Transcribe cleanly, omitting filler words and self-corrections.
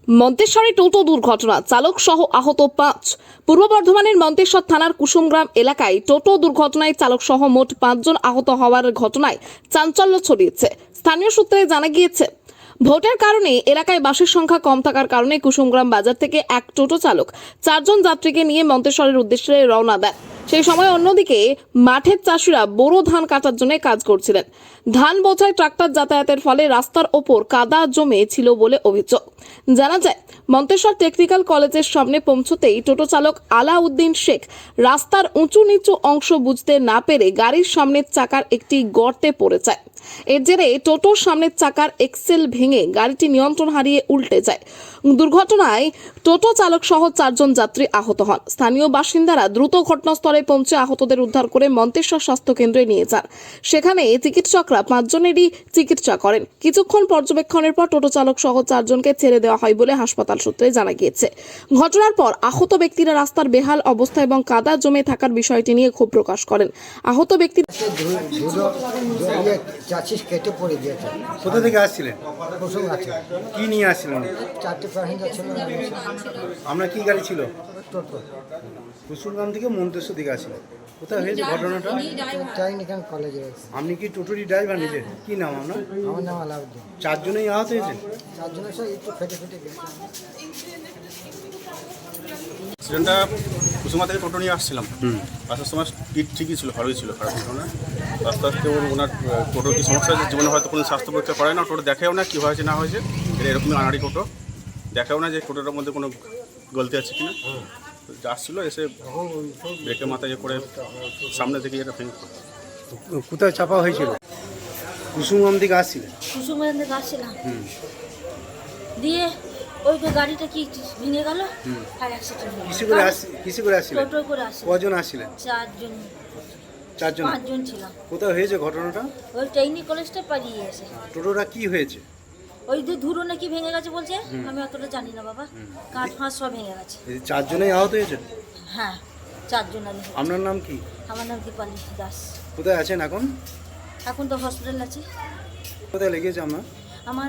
মন্তেশ্বরে টোটো দুর্ঘটনা, চালক সহ আহত 5। পূর্ব বর্ধমানের মন্তেশ্বর থানার কুসুমগ্রাম এলাকায় টোটো দুর্ঘটনায় চালক সহ মোট 5 জন আহত হওয়ার ঘটনায় চাঞ্চল্য ছড়িয়েছে। স্থানীয় সূত্রে জানা গিয়েছে, ভোটের কারণে এলাকায় বাসের সংখ্যা কম থাকার কারণে কুসুমগ্রাম বাজার থেকে এক টোটো চালক 4 জন যাত্রীকে নিয়ে মন্তেশ্বরের উদ্দেশ্যে রওনা দেন। সেই সময় অন্যদিকে মাঠের চাষিরা বোরো ধান কাটার জন্য কাজ করছিলেন। ধান বোঝাই ট্রাক্টর যাতায়াতের ফলে রাস্তার ওপর কাদা জমে ছিল বলে অভিযোগ। জানা যায়, মন্তেশ্বর টেকনিক্যাল কলেজের সামনে পৌঁছতেই টোটো চালক আলাউদ্দিন শেখ রাস্তার উঁচু নিচু অংশ বুঝতে না পেরে গাড়ির সামনের চাকার একটি গর্তে পড়ে যায়। এর জেরে টোটোর সামনের চাকার এক্সেল ভেঙে গাড়িটি নিয়ন্ত্রণ হারিয়ে উল্টে যায়। দুর্ঘটনায় টোটো চালক সহ 4 জন যাত্রী আহত হন। স্থানীয় বাসিন্দারা দ্রুত ঘটনাস্থলে পৌঁছে আহতদের উদ্ধার করে মন্তেশ্বর স্বাস্থ্য কেন্দ্রে নিয়ে যান। সেখানে চিকিৎসকরা 5 জনেরই চিকিৎসা করেন। কিছুক্ষণ পর্যবেক্ষণের পর টোটো চালক সহ 4 জনকে ছেড়ে দেওয়া হয় বলে হাসপাতাল সূত্রে জানা গিয়েছে। ঘটনার পর আহত ব্যক্তিরা রাস্তার বেহাল অবস্থা এবং কাদা জমে থাকার বিষয়টি নিয়ে ক্ষোভ প্রকাশ করেন। আহত ব্যক্তি চাষিস কেটে পড়ে গিয়েছে। কোথা থেকে আসছিলেন? কুসুম আছে কি নিয়ে আসছিলেন? 4টে প্যাসেঞ্জার ছিল। আমরা কি গাড়ি ছিল? টোটো কুসুমগ্রাম থেকে মন্তেশ্বর দিকে আসছিলেন। কোথায় হয়েছে ঘটনাটা? টেকনিক্যাল কলেজে আছে। আপনি কি টোটোরই ড্রাইভার নিজে? কি নাম আপনার? আমার নাম আলাউদ্দিন। 4 জনেই আহত হয়েছে। 4 জনের সব একটু ফেটে ফেটে গেছে। অ্যাক্সিডেন্টটা কুসুমা থেকে টোটো নিয়ে আসছিলাম। আসার সময় স্পিড ঠিকই ছিল, ভালোই ছিল, খারাপ ছিল না। আস্তে আস্তে ওনার টোটোর কি সমস্যা হয়েছে, জীবনে হয়তো কোনো স্বাস্থ্য পরীক্ষা করে না, টোটো দেখেও না কী হয়েছে না হয়েছে। এটা এরকমই আনাড়ি টোটো, দেখেও না যে টোটোটার মধ্যে কোনো গলতি আছে কিনা। যা আসছিলো এসে ব্রেকের মাথায় ইয়ে করে সামনে থেকে এটা ভেঙে পড়ে। কোথায় চাপা হয়েছিল? কুসুমগ্রাম থেকে আসছিলেন। কুসুমের থেকে আসছিলাম, দিয়ে ওই তো গাড়িটা কি ভেঙে গেল আর অ্যাক্সিডেন্ট হলো। কিসে করে আসছিলেন? টোটো করে আসছিলাম। কজন আসছিলেন? 4 জন 4 জন। 5 জন ছিলাম। কোথায় হয়েছে ঘটনাটা? ওই টেকনিক কলেজটা পালিয়ে এসে টোটোটা কি হয়েছে? ওই যে ধুরো নাকি ভেঙে গেছে বলছে, আমি অতটা জানি না বাবা। কাঠ ফাঁস সব ভেঙে গেছে। এই 4 জনেই আহত হয়েছে। হ্যাঁ, 4 জন আমি। আপনার নাম কি? আমার নাম দীপালি দাস। কোথায় আছেন এখন? এখন তো হসপিটাল আছি। কোথায় লেগেছে আপনার? আমার